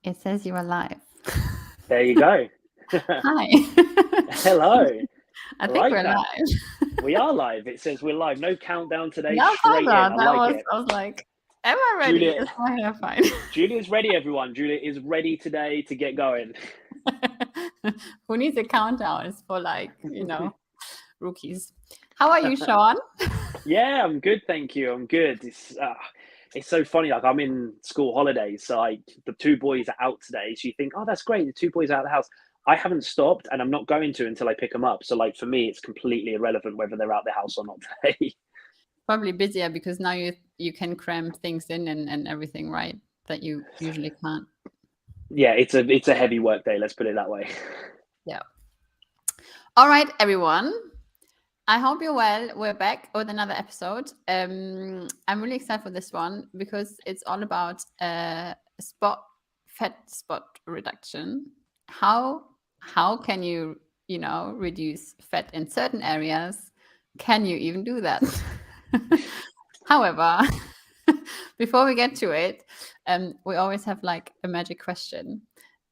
It says you are live. There you go. Hi. Hello. I think Right we're then. live. We are live. It says we're live. No countdown today. No Straight in. bother. I like it. I was like, am I ready? Julia Is my hair fine? Julia's ready, everyone. Julia is ready today to get going. Who needs a countdown? It's for rookies. How are you, Shaun? Yeah, I'm good, thank you. I'm good. It's so funny. Like I'm in school holidays, so like the two boys are out today. So you think, oh, that's great. The two boys are out of the house. I haven't stopped, and I'm not going to until I pick them up. So like for me, it's completely irrelevant whether they're out the house or not today. Probably busier because now you can cram things in and everything, right? That you usually can't. Yeah, it's a heavy work day. Let's put it that way. Yeah. All right, everyone. I hope you're well. We're back with another episode. I'm really excited for this one because it's all about fat spot reduction. How can you reduce fat in certain areas? Can you even do that? However, before we get to it, we always have like a magic question.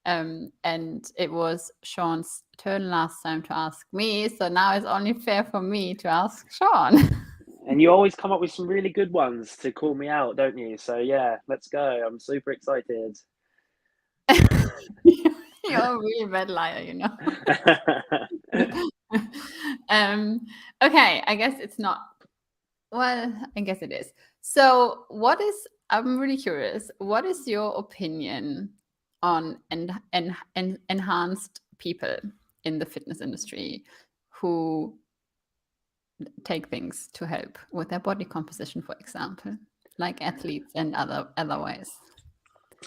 And it was Shaun's turn last time to ask me, so now it's only fair for me to ask Shaun. And you always come up with some really good ones to call me out, don't you? So yeah, let's go. I'm super excited. You're a really bad liar, you know. Okay, I guess it's not. Well, I guess it is. So, I'm really curious. What is your opinion on enhanced people in the fitness industry who take things to help with their body composition, for example, like athletes and otherwise?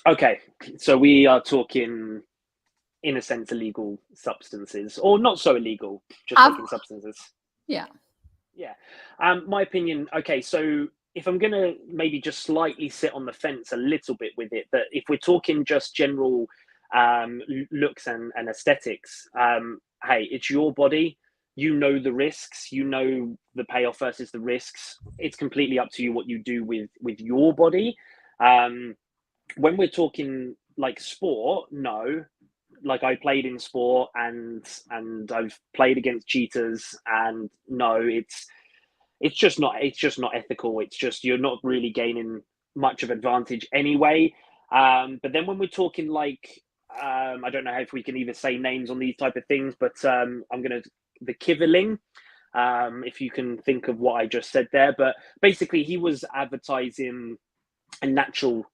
Okay, so we are talking, in a sense, illegal substances, or not so illegal, just taking substances. Yeah. Yeah. My opinion. Okay, so if I'm gonna maybe just slightly sit on the fence a little bit with it, that if we're talking just general looks and aesthetics, hey, it's your body. You know the risks. You know the payoff versus the risks. It's completely up to you what you do with your body. When we're talking like sport, no. Like I played in sport and I've played against cheaters, and no, it's just not ethical. It's just you're not really gaining much of advantage anyway. But then when we're talking like I don't know if we can either say names on these type of things, but I'm gonna the Kiverling. If you can think of what I just said there, but basically he was advertising a natural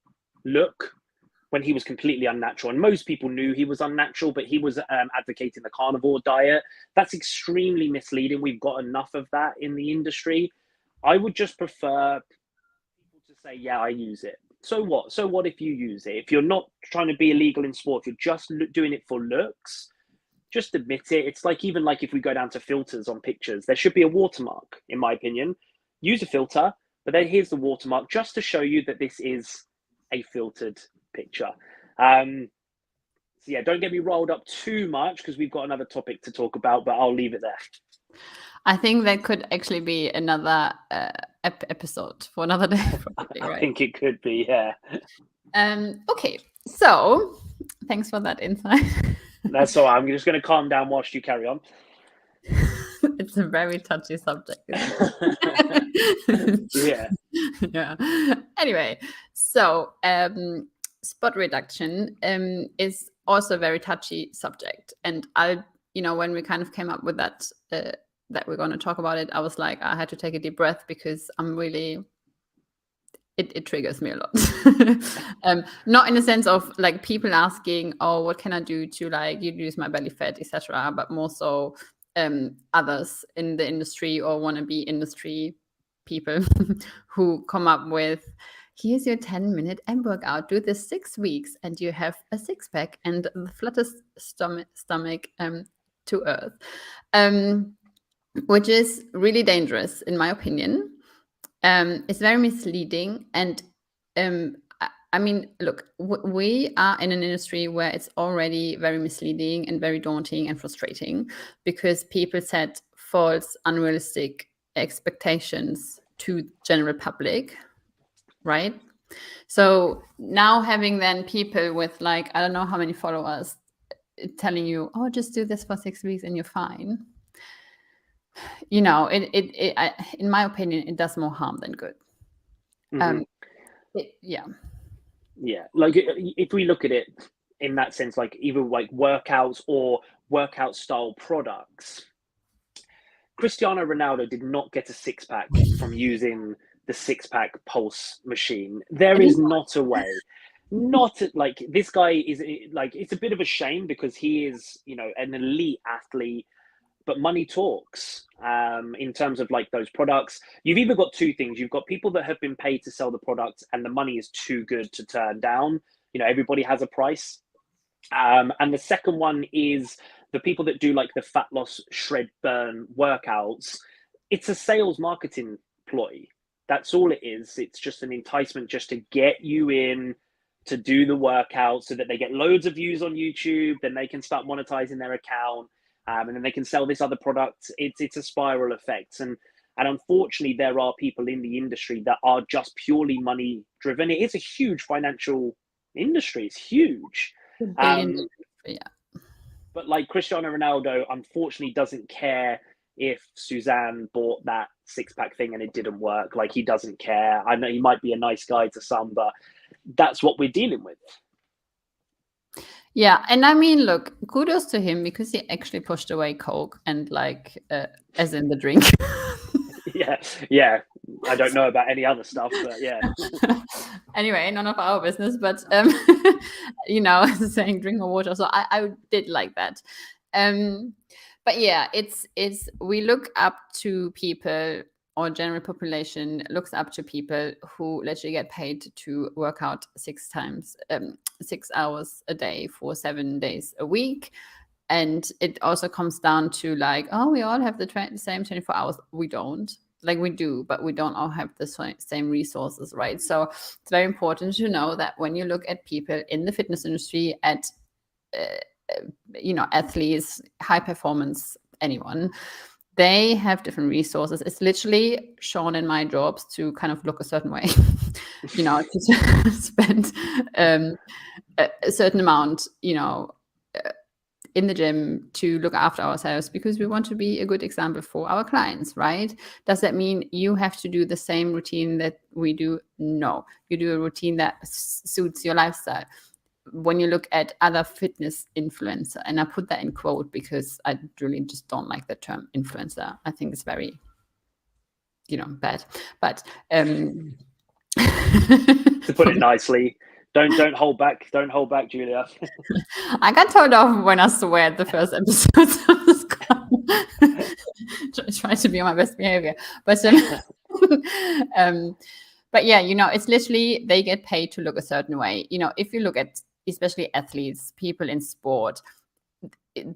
look when he was completely unnatural. And most people knew he was unnatural, but he was advocating the carnivore diet. That's extremely misleading. We've got enough of that in the industry. I would just prefer people to say, yeah, I use it. So what? So what if you use it? If you're not trying to be illegal in sport, if you're just doing it for looks, just admit it. It's like even like if we go down to filters on pictures, there should be a watermark, in my opinion. Use a filter, but then here's the watermark just to show you that this is a filtered picture. So yeah, don't get me rolled up too much because we've got another topic to talk about, but I'll leave it there. I think that could actually be another episode for another day, probably, right? I think it could be, yeah. Okay, so thanks for that insight. That's all right. I'm just going to calm down whilst you carry on. It's a very touchy subject, isn't it? Yeah. Yeah. Anyway, so spot reduction is also a very touchy subject, and when we kind of came up with that that we're going to talk about it, I was like, I had to take a deep breath because I'm really. It triggers me a lot. Not in the sense of like people asking, oh, what can I do to like reduce my belly fat, etc., but more so others in the industry or wannabe industry people who come up with, here's your 10-minute ab workout, do this 6 weeks and you have a six-pack and the flattest stomach to earth, which is really dangerous in my opinion. It's very misleading, and I mean, look, we are in an industry where it's already very misleading and very daunting and frustrating because people set false, unrealistic expectations to general public, right? So now having then people with like, I don't know how many followers telling you, oh, just do this for 6 weeks and you're fine. You know, in my opinion, it does more harm than good. Yeah. Yeah, like if we look at it in that sense, like either like workouts or workout style products, Cristiano Ronaldo did not get a six pack from using the six pack pulse machine. There It is is not a way. Not like this guy is like, it's a bit of a shame because he is, you know, an elite athlete, but money talks in terms of like those products. You've either got two things. You've got people that have been paid to sell the products and the money is too good to turn down. You know, everybody has a price. And the second one is the people that do like the fat loss, shred, burn workouts. It's a sales marketing ploy. That's all it is. It's just an enticement just to get you in to do the workout so that they get loads of views on YouTube. Then they can start monetizing their account. And then they can sell this other product. It's a spiral effect. And unfortunately, there are people in the industry that are just purely money driven. It is a huge financial industry. It's huge. billion. Yeah. But like Cristiano Ronaldo, unfortunately, doesn't care if Suzanne bought that six pack thing and it didn't work. Like, he doesn't care. I know he might be a nice guy to some, but that's what we're dealing with. Yeah, and I mean, look, kudos to him because he actually pushed away Coke and like, as in the drink. yeah. I don't know about any other stuff, but yeah. Anyway, none of our business, but you know, saying drink more water. So I did like that. But yeah, it's we look up to people, or general population looks up to people who literally get paid to work out 6 hours a day for 7 days a week. And it also comes down to like, oh, we all have the same 24 hours. We don't. Like, we do, but we don't all have the same resources, right? So it's very important to know that when you look at people in the fitness industry, at you know, athletes, high performance, anyone, they have different resources. It's literally Shaun and my jobs to kind of look a certain way, you know, to spend a certain amount, you know, in the gym to look after ourselves because we want to be a good example for our clients, right? Does that mean you have to do the same routine that we do? No, you do a routine that suits your lifestyle. When you look at other fitness influencer, and I put that in quote because I really just don't like the term influencer. I think it's very, you know, bad. But to put it nicely, don't hold back. Don't hold back, Julia. I got told off when I swear at the first episodes of this try to be on my best behavior. But but yeah, you know, it's literally they get paid to look a certain way. You know, if you look at especially athletes, people in sport,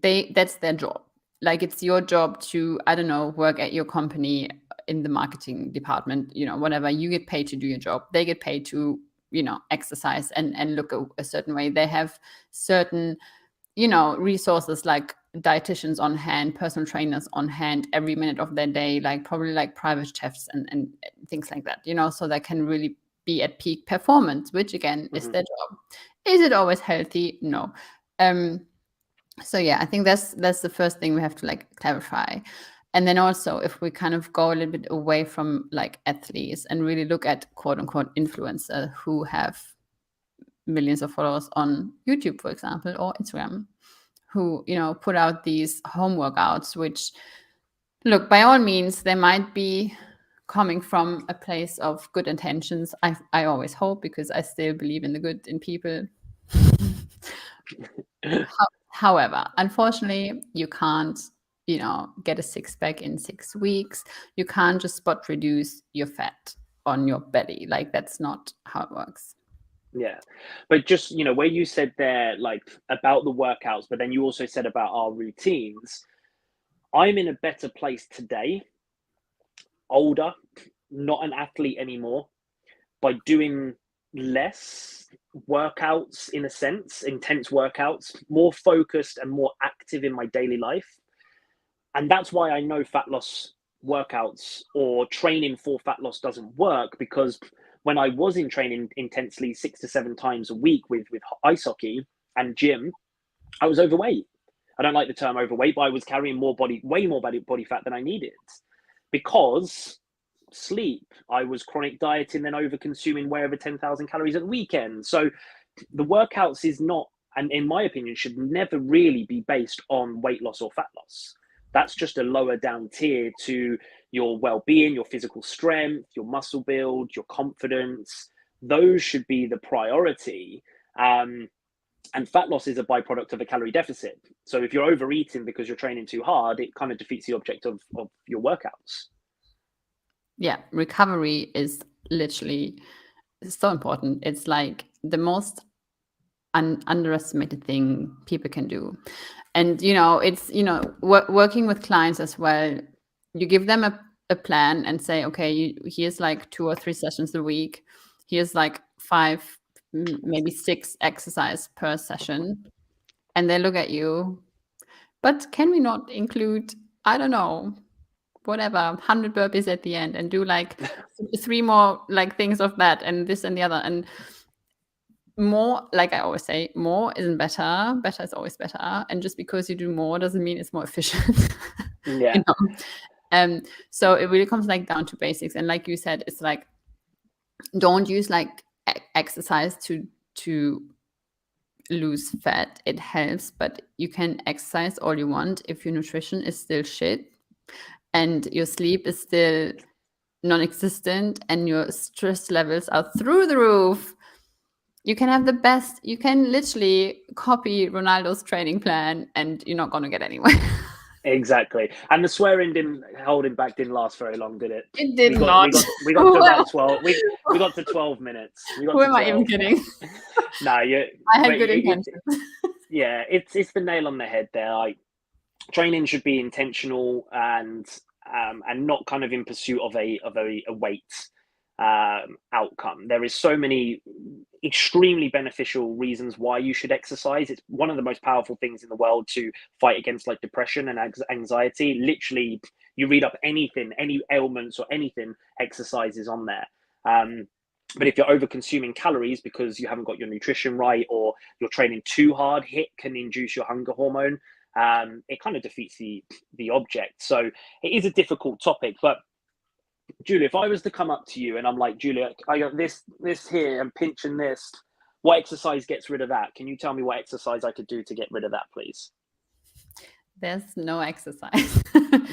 that's their job. Like, it's your job to, I don't know, work at your company in the marketing department, you know, whatever. You get paid to do your job. They get paid to, you know, exercise and look a certain way. They have certain, you know, resources like dietitians on hand, personal trainers on hand every minute of their day, like probably like private chefs and things like that, you know, so they can really be at peak performance, which again is their job. Is it always healthy? No. So yeah, I think that's the first thing we have to like clarify. And then also, if we kind of go a little bit away from like athletes and really look at quote unquote influencers who have millions of followers on YouTube, for example, or Instagram, who, you know, put out these home workouts, which, look, by all means, they might be coming from a place of good intentions. I always hope, because I still believe in the good in people. However, unfortunately, you can't, you know, get a six pack in 6 weeks. You can't just spot reduce your fat on your belly. Like, that's not how it works. Yeah, but just, you know, where you said there, like about the workouts, but then you also said about our routines. I'm in a better place today, older, not an athlete anymore, by doing less workouts, in a sense, intense workouts, more focused and more active in my daily life. And that's why I know fat loss workouts or training for fat loss doesn't work, because when I was in training intensely 6 to 7 times a week with ice hockey and gym, I was overweight. I don't like the term overweight, but I was carrying way more body fat than I needed because sleep. I was chronic dieting, then over consuming way over 10,000 calories at the weekend. So the workouts is not, and in my opinion, should never really be based on weight loss or fat loss. That's just a lower down tier to your well-being, your physical strength, your muscle build, your confidence. Those should be the priority. And fat loss is a byproduct of a calorie deficit. So if you're overeating because you're training too hard, it kind of defeats the object of your workouts. Yeah, recovery is literally so important. It's like the most underestimated thing people can do. And, it's, working with clients as well. You give them a plan and say, okay, here's like 2 or 3 sessions a week. Here's like 5, maybe 6 exercise per session. And they look at you, but can we not include, I don't know, whatever, 100 burpees at the end and do like 3 more like things of that and this and the other. And more, like I always say, more isn't better. Better is always better. And just because you do more doesn't mean it's more efficient. Yeah. So it really comes like down to basics. And like you said, it's like, don't use like exercise to lose fat. It helps, but you can exercise all you want if your nutrition is still shit and your sleep is still non-existent and your stress levels are through the roof. You can have the best, you can literally copy Ronaldo's training plan and you're not going to get anywhere. Exactly. And the swearing holding back didn't last very long, did it? It did not. We got to about 12. We got to 12 minutes. Who am I even kidding? No, I had good intentions. Yeah, it's the nail on the head there. Like, training should be intentional and not kind of in pursuit of a weight outcome. There is so many extremely beneficial reasons why you should exercise. It's one of the most powerful things in the world to fight against like depression and anxiety. Literally, you read up anything, any ailments or anything, exercise is on there. But if you're over consuming calories because you haven't got your nutrition right or you're training too hard, HIIT can induce your hunger hormone. It kind of defeats the object. So it is a difficult topic. But Julia, if I was to come up to you and I'm like, Julia, I got this here and pinching this, what exercise gets rid of that? Can you tell me what exercise I could do to get rid of that, please? There's no exercise.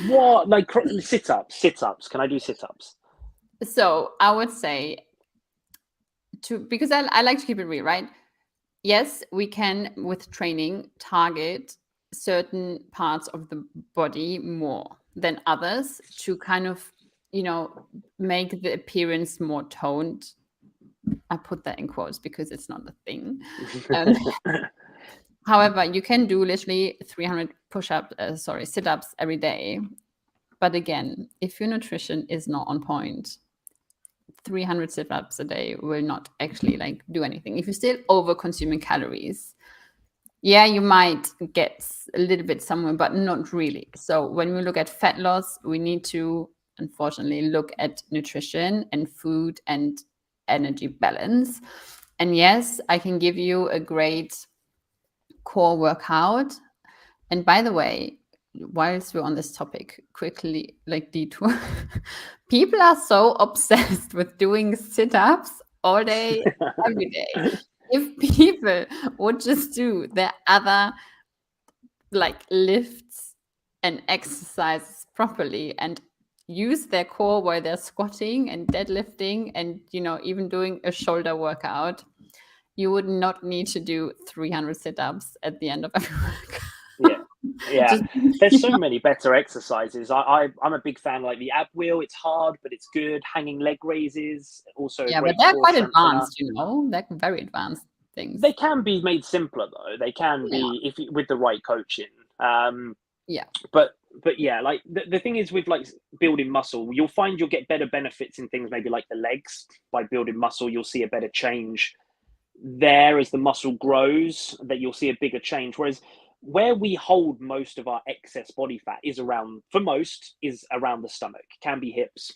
What? Like sit-ups? Can I do sit-ups? So I would say because I like to keep it real, right? Yes, we can, with training, target certain parts of the body more than others to kind of, make the appearance more toned. I put that in quotes because it's not a thing. However, you can do literally 300 sit-ups every day. But again, if your nutrition is not on point, 300 sit-ups a day will not actually like do anything. If you're still over consuming calories, yeah, you might get a little bit somewhere, but not really. So when we look at fat loss, we need to, unfortunately, look at nutrition and food and energy balance. And yes, I can give you a great core workout. And by the way, whilst we're on this topic, quickly, like detour, people are so obsessed with doing sit-ups all day, every day. If people would just do their other like lifts and exercises properly and use their core while they're squatting and deadlifting and, even doing a shoulder workout, you would not need to do 300 sit-ups at the end of every workout. Yeah. There's so many better exercises. I'm a big fan, like the ab wheel. It's hard, but it's good. Hanging leg raises, also. Yeah, but they're quite advanced, They're very advanced things. They can be made simpler though. They can be with the right coaching. Yeah. But yeah, like the thing is with like building muscle, you'll find you'll get better benefits in things maybe like the legs. By building muscle, you'll see a better change there as the muscle grows, that you'll see a bigger change. Whereas where we hold most of our excess body fat is around the stomach, can be hips,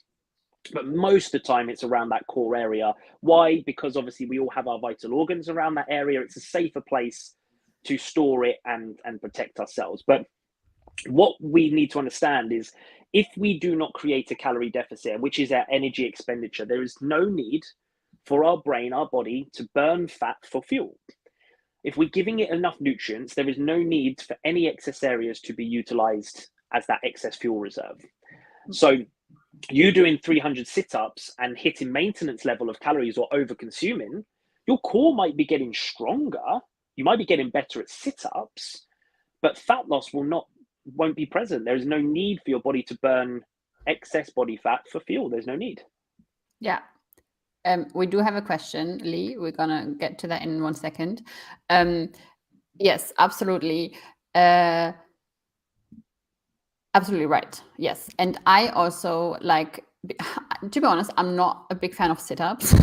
But most of the time it's around that core area. Why? Because obviously we all have our vital organs around that area. It's a safer place to store it and protect ourselves. But what we need to understand is, if we do not create a calorie deficit, which is our energy expenditure, there is no need for our brain, our body, to burn fat for fuel. If we're giving it enough nutrients, there is no need for any excess areas to be utilized as that excess fuel reserve. So you doing 300 sit-ups and hitting maintenance level of calories or over consuming, your core might be getting stronger, you might be getting better at sit-ups, but fat loss won't be present. There is no need for your body to burn excess body fat for fuel. There's no need. Yeah. We do have a question, Lee. We're gonna get to that in 1 second. Yes, absolutely. Absolutely right. Yes. And I also to be honest, I'm not a big fan of sit-ups.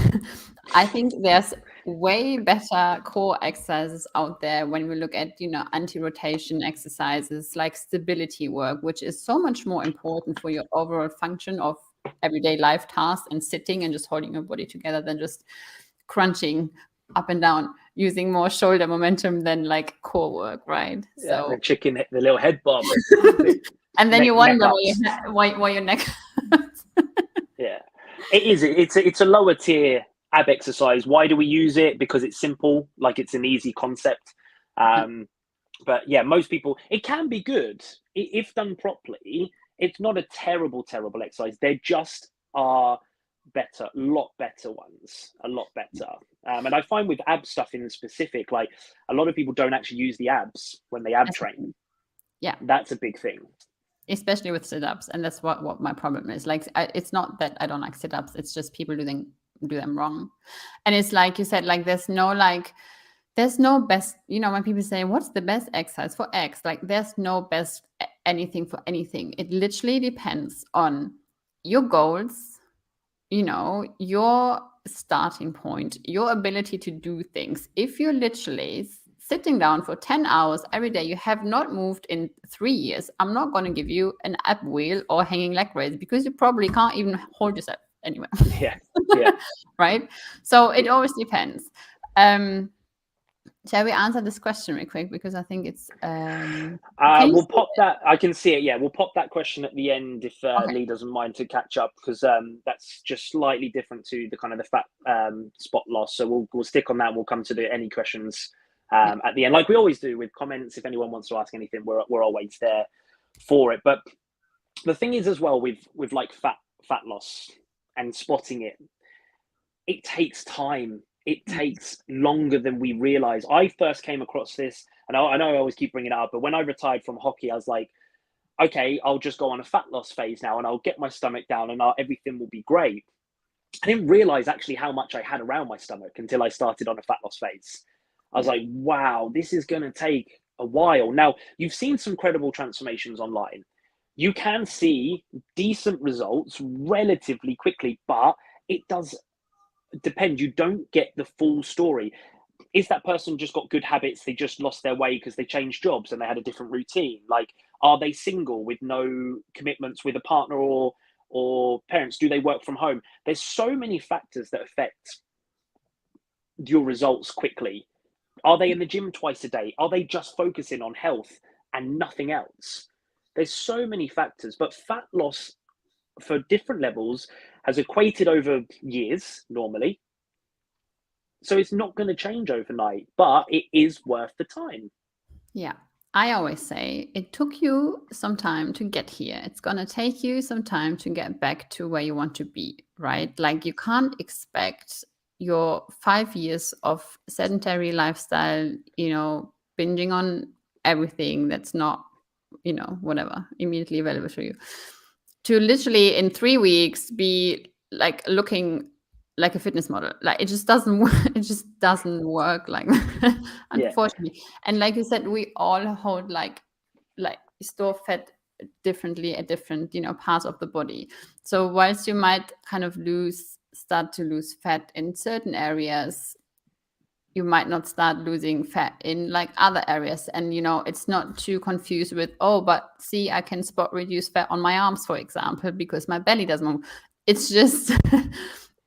I think there's way better core exercises out there when we look at, anti-rotation exercises like stability work, which is so much more important for your overall function of everyday life tasks and sitting and just holding your body together than just crunching up and down, using more shoulder momentum than like core work, right? Yeah, So the little head bob. and then you wonder why your neck hurts. Yeah, it is. It's a lower tier ab exercise. Why do we use it? Because it's simple, like it's an easy concept. But yeah, most people, it can be good if done properly. It's not a terrible exercise. There just are better, a lot better ones, a lot better. And I find with ab stuff in specific, like a lot of people don't actually use the abs when they ab train. Yeah, that's a big thing, especially with sit-ups, and that's what my problem is. Like, it's not that I don't like sit-ups, it's just people do them wrong. And it's like you said, like there's no best, when people say what's the best exercise for X, like there's no best anything for anything. It literally depends on your goals, your starting point, your ability to do things. If you're literally sitting down for 10 hours every day, you have not moved in 3 years, I'm not going to give you an ab wheel or hanging leg raise, because you probably can't even hold yourself anyway. Yeah. Right? So it always depends. Shall we answer this question real quick? Because I think it's we'll pop that. I can see it. Yeah, we'll pop that question at the end if okay. Lee doesn't mind to catch up, because that's just slightly different to the kind of the fat spot loss. So we'll stick on that. And we'll come to any questions at the end, like we always do with comments. If anyone wants to ask anything, we're always there for it. But the thing is as well with like fat loss and spotting it, it takes time. It takes longer than we realize. I first came across this, and I know I always keep bringing it up, but when I retired from hockey, I was like, okay, I'll just go on a fat loss phase now, and I'll get my stomach down, and everything will be great. I didn't realize actually how much I had around my stomach until I started on a fat loss phase. I was like, wow, this is going to take a while. Now, you've seen some credible transformations online. You can see decent results relatively quickly, but it does depend. You don't get the full story. Is that person just got good habits? They just lost their way because they changed jobs and they had a different routine. Like, are they single with no commitments with a partner or parents? Do they work from home? There's so many factors that affect your results quickly. Are they in the gym twice a day? Are they just focusing on health and nothing else? There's so many factors, but fat loss for different levels has equated over years normally. So it's not going to change overnight, but it is worth the time. Yeah. I always say it took you some time to get here. It's going to take you some time to get back to where you want to be, right? Like, you can't expect your 5 years of sedentary lifestyle, binging on everything that's not, whatever, immediately available to you, to literally in 3 weeks be like looking like a fitness model. Like, it just doesn't work like that, unfortunately. And like you said, we all hold like store fat differently at different parts of the body. So whilst you might kind of start to lose fat in certain areas, you might not start losing fat in like other areas. And it's not too confused with, oh, but see, I can spot reduce fat on my arms, for example, because my belly doesn't move. it's just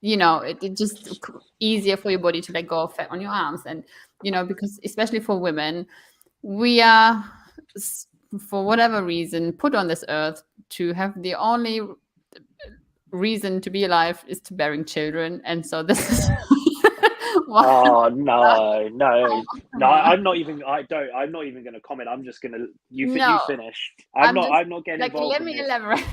it just easier for your body to let go of fat on your arms. And because especially for women, we are, for whatever reason, put on this earth to have the only reason to be alive is to bearing children. And so this is why Oh no! I'm not even. I'm not even going to comment. I'm just going to. You no, finish. I'm just I'm not getting like, involved let in me this. elaborate.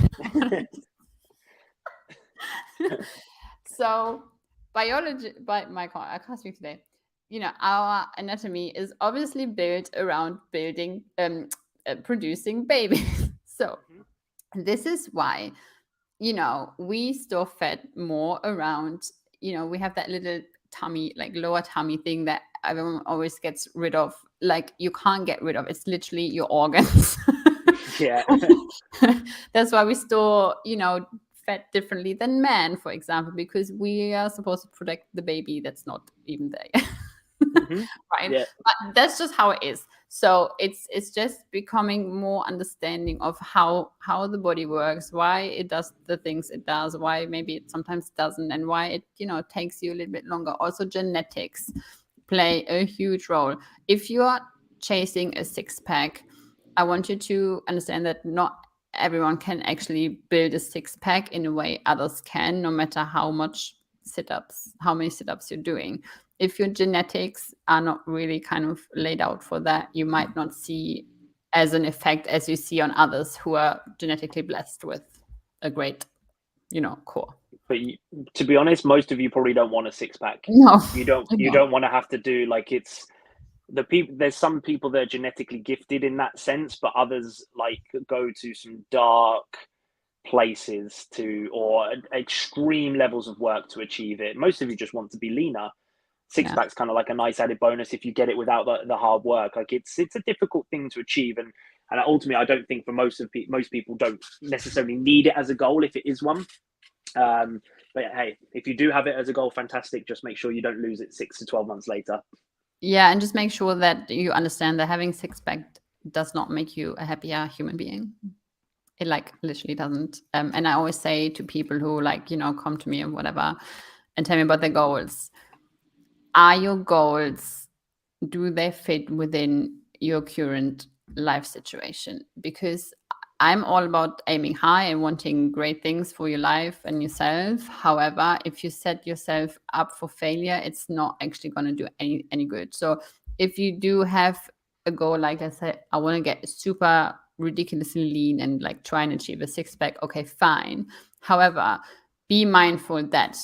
So biology, by Michael, I can't speak today. Our anatomy is obviously built around building, producing babies. So this is why, we store fat more around, we have that little tummy, like lower tummy thing that everyone always gets rid of. Like, you can't get rid of. It's literally your organs. Yeah. That's why we store, fat differently than men, for example, because we are supposed to protect the baby that's not even there. Right? Yeah. But that's just how it is. So it's just becoming more understanding of how the body works, why it does the things it does, why maybe it sometimes doesn't, and why it takes you a little bit longer. Also, genetics play a huge role. If you are chasing a six pack, I want you to understand that not everyone can actually build a six pack in a way others can, no matter how many sit-ups you're doing. If your genetics are not really kind of laid out for that, you might not see as an effect as you see on others who are genetically blessed with a great, core. But to be honest, most of you probably don't want a six pack. No, You don't. I You don't. don't want to have to do like it's the people. There's some people that are genetically gifted in that sense, but others like go to some dark places or extreme levels of work to achieve it. Most of you just want to be leaner. Six Yeah. pack's kind of like a nice added bonus if you get it without the hard work. Like it's a difficult thing to achieve, and ultimately, I don't think for most people don't necessarily need it as a goal if it is one. But hey, if you do have it as a goal, fantastic. Just make sure you don't lose it 6 to 12 months later. Yeah, and just make sure that you understand that having six pack does not make you a happier human being. It like literally doesn't. And I always say to people who come to me or whatever and tell me about their goals, are your goals, do they fit within your current life situation? Because I'm all about aiming high and wanting great things for your life and yourself. However, if you set yourself up for failure, it's not actually going to do any good. So if you do have a goal, like I said, I want to get super ridiculously lean and like try and achieve a six pack, okay, fine. However, be mindful that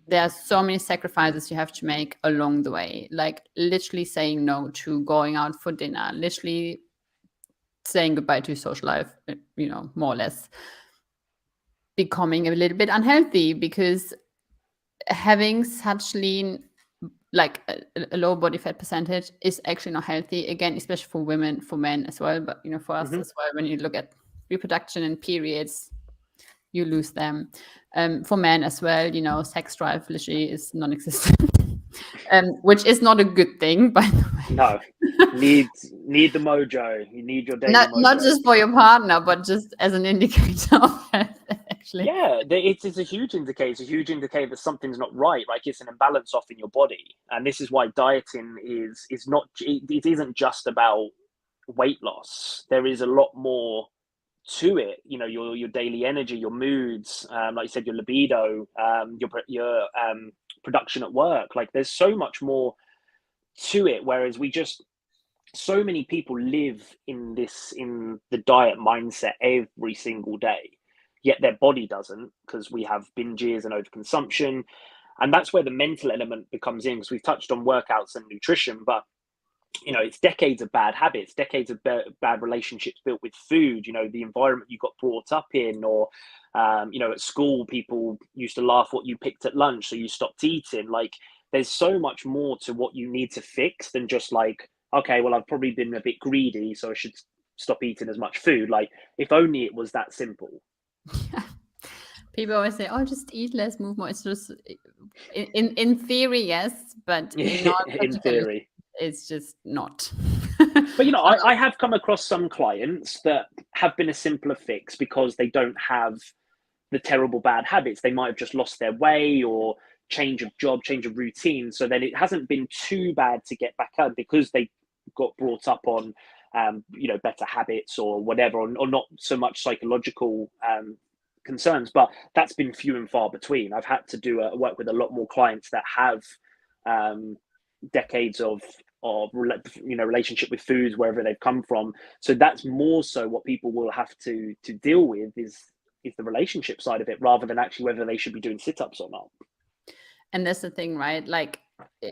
there are so many sacrifices you have to make along the way, like literally saying no to going out for dinner, literally saying goodbye to your social life, more or less becoming a little bit unhealthy, because having such lean, like a low body fat percentage, is actually not healthy, again, especially for women, for men as well, but for us as well. When you look at reproduction and periods, you lose them. For men as well, sex drive literally is non-existent, which is not a good thing, by the way. No, need the mojo. You need your daily Not mojo. just for your partner, but just as an indicator of health, actually. Yeah, it's a huge indicator. It's a huge indicator that something's not right. Like it's an imbalance off in your body, and this is why dieting is not. It isn't just about weight loss. There is a lot more to it. Your daily energy, your moods, like you said, your libido, your production at work. Like there's so much more to it. Whereas so many people live in the diet mindset every single day, yet their body doesn't, because we have binges and overconsumption. And that's where the mental element becomes in, because we've touched on workouts and nutrition, but it's decades of bad habits, decades of bad relationships built with food, the environment you got brought up in, or at school people used to laugh what you picked at lunch, so you stopped eating. Like there's so much more to what you need to fix than just like, okay, well, I've probably been a bit greedy, so I should stop eating as much food. Like if only it was that simple. People always say, "Oh, just eat less, move more." It's just in theory, yes, but in In theory. it's just not. But I have come across some clients that have been a simpler fix because they don't have the terrible bad habits. They might have just lost their way or change of job, change of routine. So then it hasn't been too bad to get back up because they got brought up on, better habits or whatever, or not so much psychological concerns. But that's been few and far between. I've had to work with a lot more clients that have decades of relationship with foods wherever they've come from. So that's more so what people will have to deal with is the relationship side of it, rather than actually whether they should be doing sit-ups or not. And that's the thing, right? Like,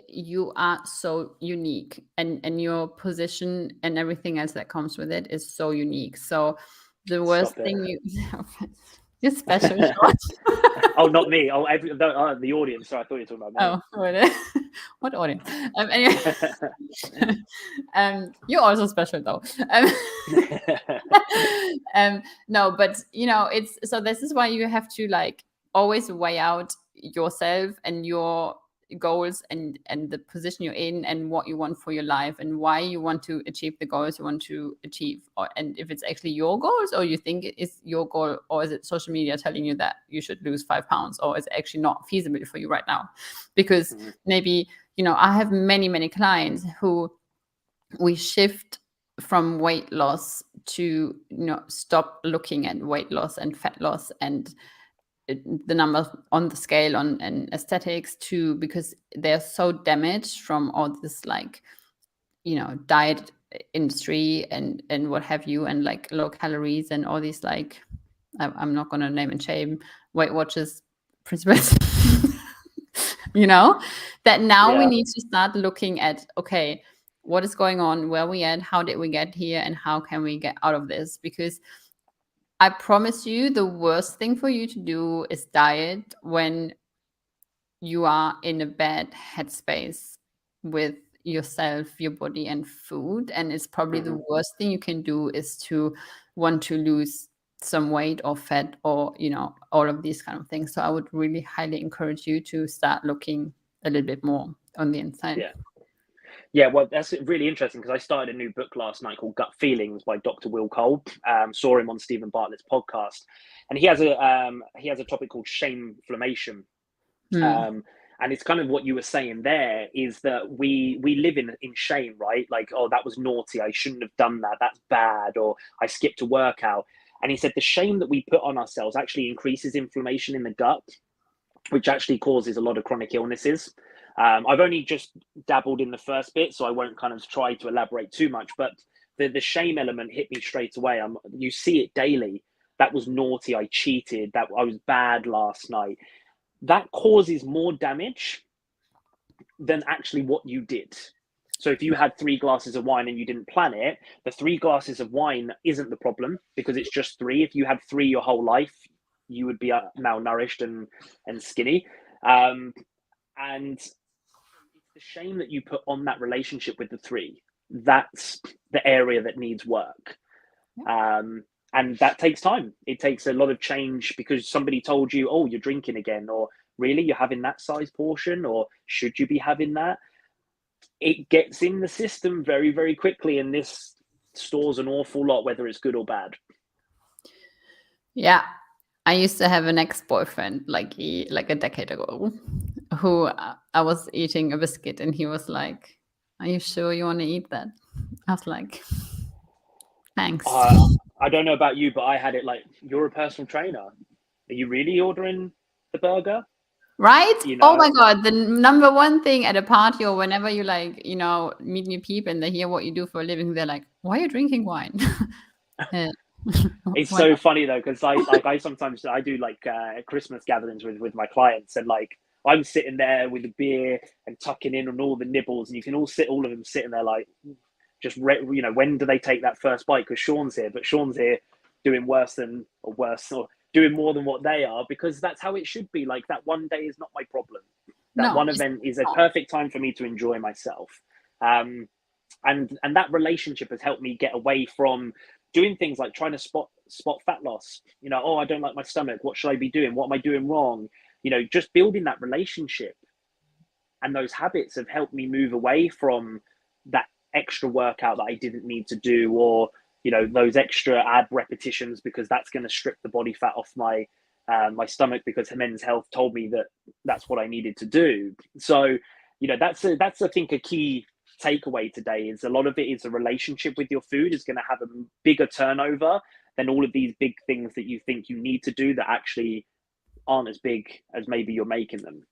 you are so unique, and your position and everything else that comes with it is so unique. So the worst thing you're special, Shaun. Oh, not me. Oh, the audience. Sorry, I thought you were talking about me. Oh, what audience? Anyway, you're also special though. No, but it's so. This is why you have to like always weigh out yourself and your goals and the position you're in and what you want for your life and why you want to achieve the goals you want to achieve, and if it's actually your goals or you think it is your goal, or is it social media telling you that you should lose 5 pounds, or is it actually not feasible for you right now? Because maybe I have many clients who we shift from weight loss to stop looking at weight loss and fat loss and the numbers on the scale and aesthetics too, because they're so damaged from all this like diet industry and what have you, and like low calories and all these like I'm not going to name and shame Weight Watchers principles. That now we need to start looking at, okay, what is going on, where we at, how did we get here, and how can we get out of this? Because I promise you, the worst thing for you to do is diet when you are in a bad headspace with yourself, your body, and food. And it's probably the worst thing you can do is to want to lose some weight or fat or, all of these kind of things. So I would really highly encourage you to start looking a little bit more on the inside. Yeah, well, that's really interesting because I started a new book last night called Gut Feelings by Dr. Will Cole. Saw him on Stephen Bartlett's podcast, and he has a topic called shameflammation. And it's kind of what you were saying there, is that we live in shame, right? Like, oh, that was naughty, I shouldn't have done that, that's bad, or I skipped a workout. And he said the shame that we put on ourselves actually increases inflammation in the gut, which actually causes a lot of chronic illnesses. I've only just dabbled in the first bit, so I won't kind of try to elaborate too much, but the shame element hit me straight away. You see it daily. That was naughty, I cheated, that I was bad last night. That causes more damage than actually what you did. So if you had 3 glasses of wine and you didn't plan it, the 3 glasses of wine isn't the problem because it's just 3. If you had 3 your whole life, you would be malnourished and skinny. And it's the shame that you put on that relationship with the 3. That's the area that needs work. And that takes time. It takes a lot of change because somebody told you, oh, you're drinking again, or really, you're having that size portion, or should you be having that? It gets in the system very, very quickly, and this stores an awful lot, whether it's good or bad. Yeah. I used to have an ex-boyfriend like a decade ago who I was eating a biscuit and he was like, are you sure you want to eat that? I was like, thanks. I don't know about you, but I had it like, you're a personal trainer. Are you really ordering the burger? Right? Oh my God. The number one thing at a party or whenever you like, meet new people and they hear what you do for a living, they're like, why are you drinking wine? It's so funny though, because I sometimes I do like Christmas gatherings with my clients, and like I'm sitting there with a beer and tucking in on all the nibbles, and you can all of them sitting there like, just when do they take that first bite? Because Shaun's here, but Shaun's here doing worse or doing more than what they are, because that's how it should be. Like, that one day is not my problem. That one event is a perfect time for me to enjoy myself. And that relationship has helped me get away from doing things like trying to spot fat loss. Oh, I don't like my stomach. What should I be doing? What am I doing wrong? Just building that relationship and those habits have helped me move away from that extra workout that I didn't need to do, or those extra ab repetitions, because that's going to strip the body fat off my my stomach because Men's Health told me that that's what I needed to do. So, that's I think a key takeaway today is a lot of it is a relationship with your food is going to have a bigger turnover than all of these big things that you think you need to do that actually aren't as big as maybe you're making them.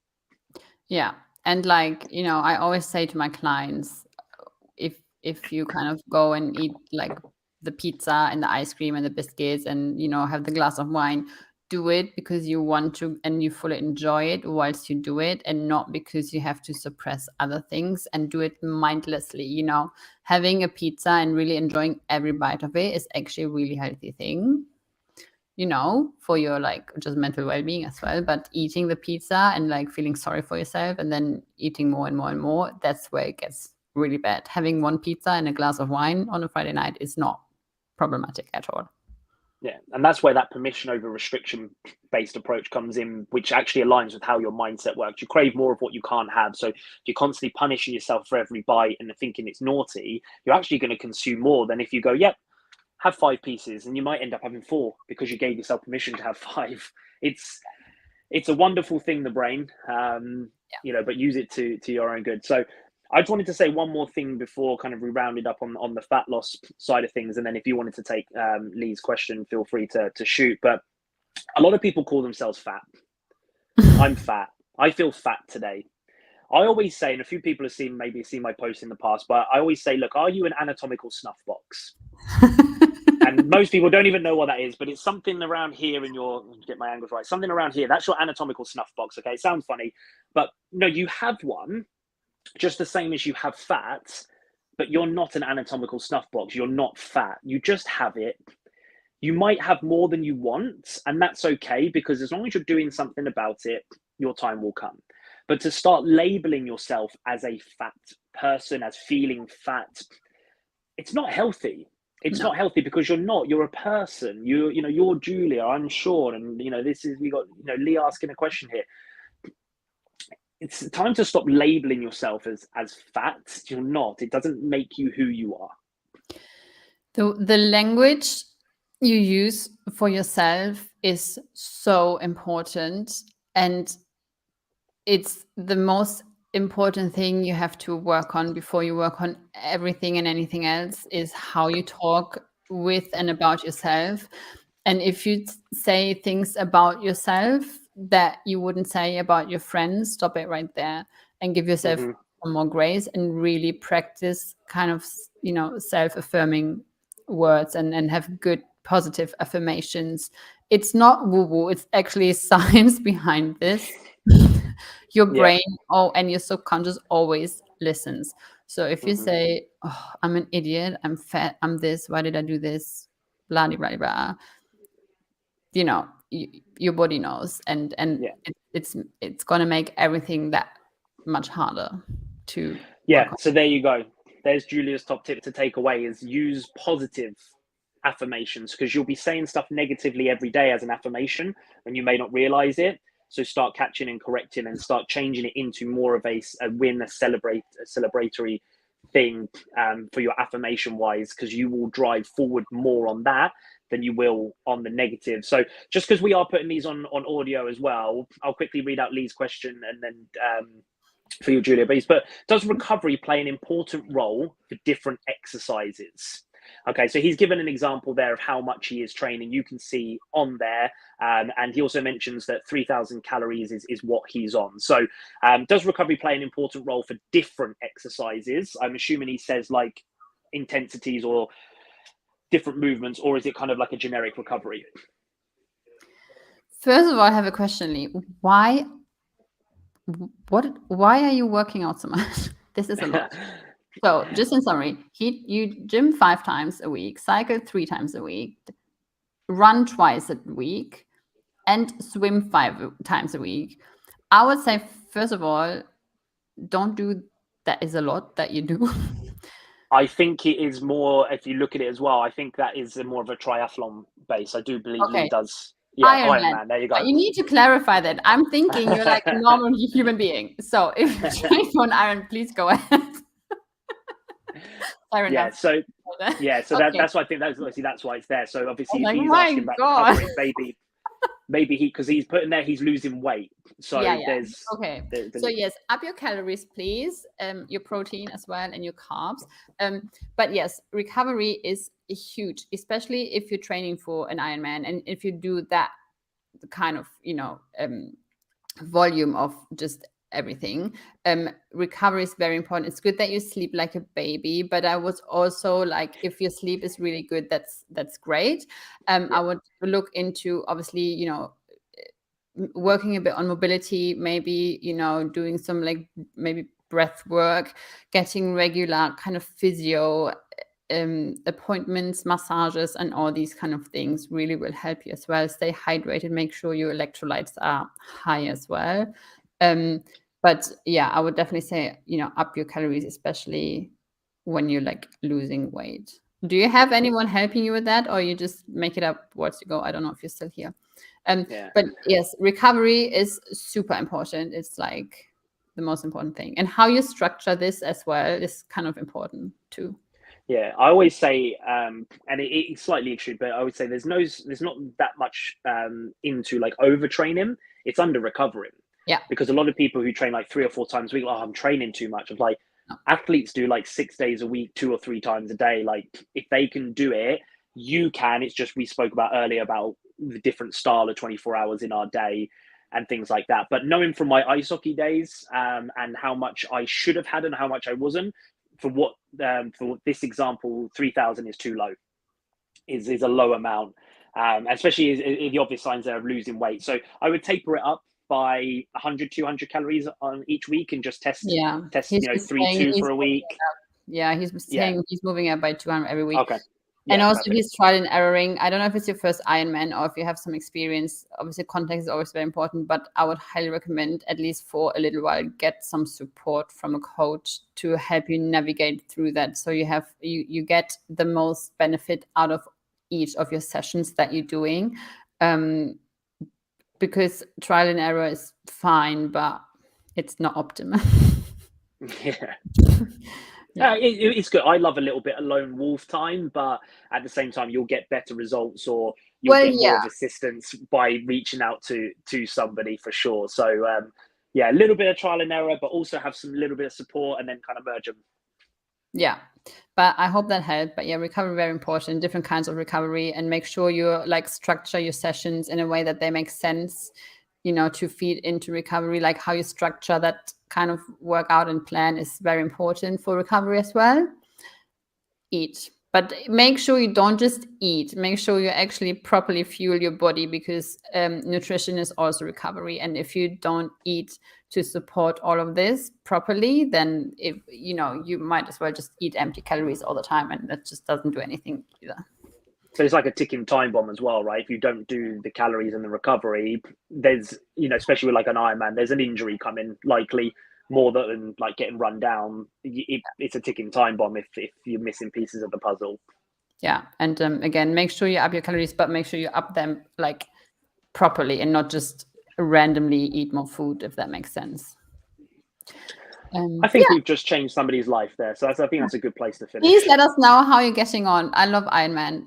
Yeah. And like, I always say to my clients, if you kind of go and eat like the pizza and the ice cream and the biscuits and, have the glass of wine, do it because you want to and you fully enjoy it whilst you do it, and not because you have to suppress other things, and do it mindlessly. Having a pizza and really enjoying every bite of it is actually a really healthy thing, for your like just mental well-being as well. But eating the pizza and like feeling sorry for yourself and then eating more and more and more, that's where it gets really bad. Having one pizza and a glass of wine on a Friday night is not problematic at all. Yeah, and that's where that permission over restriction based approach comes in, which actually aligns with how your mindset works. You crave more of what you can't have. So if you're constantly punishing yourself for every bite and thinking it's naughty, you're actually going to consume more than if you go, yep, have 5 pieces, and you might end up having 4 because you gave yourself permission to have 5. It's a wonderful thing, the brain, but use it to your own good. So I just wanted to say one more thing before kind of we rounded up on the fat loss side of things. And then if you wanted to take Lee's question, feel free to shoot. But a lot of people call themselves fat. I'm fat. I feel fat today. I always say, and a few people have maybe seen my posts in the past, but I always say, look, are you an anatomical snuff box? And most people don't even know what that is, but it's something around here in your, get my angles right, something around here. That's your anatomical snuff box. Okay, it sounds funny, but no, you have one just the same as you have fat, but you're not an anatomical snuff box. You're not fat. You just have it. You might have more than you want, and that's okay, because as long as you're doing something about it, your time will come. But to start labeling yourself as a fat person, as feeling fat, it's not healthy. It's not healthy, because you're not. You're a person. You're Julia. I'm Shaun, and we got Lee asking a question here. It's time to stop labeling yourself as fat. You're not. It doesn't make you who you are. The language you use for yourself is so important, and it's the most important thing you have to work on before you work on everything and anything else, is how you talk with and about yourself. And if you say things about yourself that you wouldn't say about your friends, stop it right there and give yourself some more grace, and really practice kind of, self-affirming words and have good positive affirmations. It's not woo-woo, it's actually science behind this. Your brain and your subconscious always listens. So if you say, oh, I'm an idiot, I'm fat, I'm this, why did I do this, blah blah blah, your body knows, and it's going to make everything that much harder to work on. So there you go. There's Julia's top tip to take away, is use positive affirmations, because you'll be saying stuff negatively every day as an affirmation and you may not realize it. So start catching and correcting, and start changing it into more of a win, a celebratory thing for your affirmation wise, because you will drive forward more on that than you will on the negative. So just because we are putting these on audio as well, I'll quickly read out Lee's question and then for you, Julia. But does recovery play an important role for different exercises? Okay, so he's given an example there of how much he is training. You can see on there, and he also mentions that 3,000 calories is what he's on. So does recovery play an important role for different exercises? I'm assuming he says like intensities or different movements, or is it kind of like a generic recovery? First of all, I have a question, Lee. Why are you working out so much? This is a lot. So just in summary, you gym 5 times a week, cycle 3 times a week, run twice a week, and swim 5 times a week. I would say, first of all, don't do that. Is a lot that you do. I think it is more, if you look at it as well, I think that is more of a triathlon base. I do believe Lee does. Yeah, Ironman. There you go. You need to clarify that. I'm thinking you're like a normal human being. So if you train for an Iron, please go ahead. That's why I think that's why it's there. So obviously, if he's asking about recovery, maybe maybe because he's putting there, he's losing weight. So Yeah. there's Okay. the, So yes, up your calories, please. Your protein as well and your carbs. But yes, recovery is huge, especially if you're training for an Ironman and if you do that kind of, volume of just everything. Recovery is very important. It's good that you sleep like a baby, but I was also like, if your sleep is really good, that's great. I would look into, obviously, working a bit on mobility, maybe, doing some like maybe breath work, getting regular kind of physio appointments, massages, and all these kind of things really will help you as well. Stay hydrated, make sure your electrolytes are high as well. But yeah, I would definitely say, up your calories, especially when you're like losing weight. Do you have anyone helping you with that, or you just make it up as you go? I don't know if you're still here. But yes, recovery is super important. It's like the most important thing, and how you structure this as well is kind of important too. Yeah, I always say, and it's slightly extreme, but I would say there's not that much into like overtraining. It's under recovering. Yeah. Because a lot of people who train like 3 or 4 times a week, I'm training too much. I'm like, No. athletes do like 6 days a week, 2 or 3 times a day. Like, if they can do it, you can. It's just, we spoke about earlier about the different style of 24 hours in our day and things like that. But knowing from my ice hockey days and how much I should have had and how much I wasn't, for this example, 3,000 is too low. Is a low amount, especially in the obvious signs there of losing weight. So I would taper it up by 100, 200 calories on each week and just test, He's 3-2 for a week. Yeah, he's saying he's moving up by 200 every week. Okay. And also he's trial and erroring. I don't know if it's your first Ironman or if you have some experience. Obviously, context is always very important, but I would highly recommend, at least for a little while, get some support from a coach to help you navigate through that. So you get the most benefit out of each of your sessions that you're doing. Because trial and error is fine, but it's not optimal. It's good. I love a little bit of lone wolf time, but at the same time, you'll get better results, or you'll get more of assistance by reaching out to somebody for sure. So a little bit of trial and error, but also have some little bit of support and then kind of merge them. Yeah, but I hope that helped. But yeah, recovery very important, different kinds of recovery, and make sure you like structure your sessions in a way that they make sense, to feed into recovery. Like how you structure that kind of workout and plan is very important for recovery as well. Eat, but make sure you don't just eat. Make sure you actually properly fuel your body, because nutrition is also recovery. And if you don't eat to support all of this properly, then you might as well just eat empty calories all the time, and that just doesn't do anything either. So it's like a ticking time bomb as well, right? If you don't do the calories and the recovery, there's, especially with like an Ironman, there's an injury coming likely more than like getting run down. It's a ticking time bomb if you're missing pieces of the puzzle. Yeah. And again, make sure you up your calories, but make sure you up them like properly and not just randomly eat more food, if that makes sense. I think we've just changed somebody's life there. So I think that's a good place to finish. Please let us know how you're getting on. I love Ironman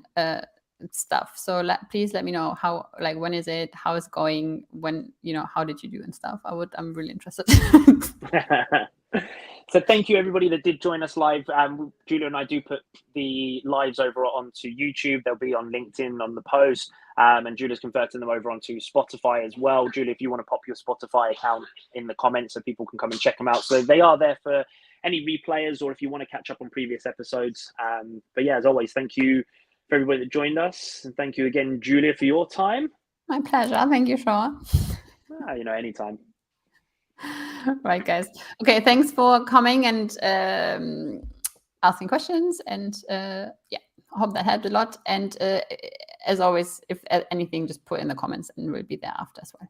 stuff. So please let me know how, like, when is it, how it's going, when, how did you do and stuff. I'm really interested. So thank you everybody that did join us live. Julia and I do put the lives over onto YouTube. They'll be on LinkedIn on the post. And Julia's converting them over onto Spotify as well. Julia, if you want to pop your Spotify account in the comments so people can come and check them out. So they are there for any replayers, or if you want to catch up on previous episodes. But yeah, as always, thank you for everybody that joined us. And thank you again, Julia, for your time. My pleasure. Thank you, Shaun. Anytime. Right, guys. Okay, thanks for coming and asking questions. And I hope that helped a lot. And as always, if anything, just put in the comments and we'll be there after as well.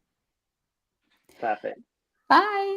Perfect. Bye.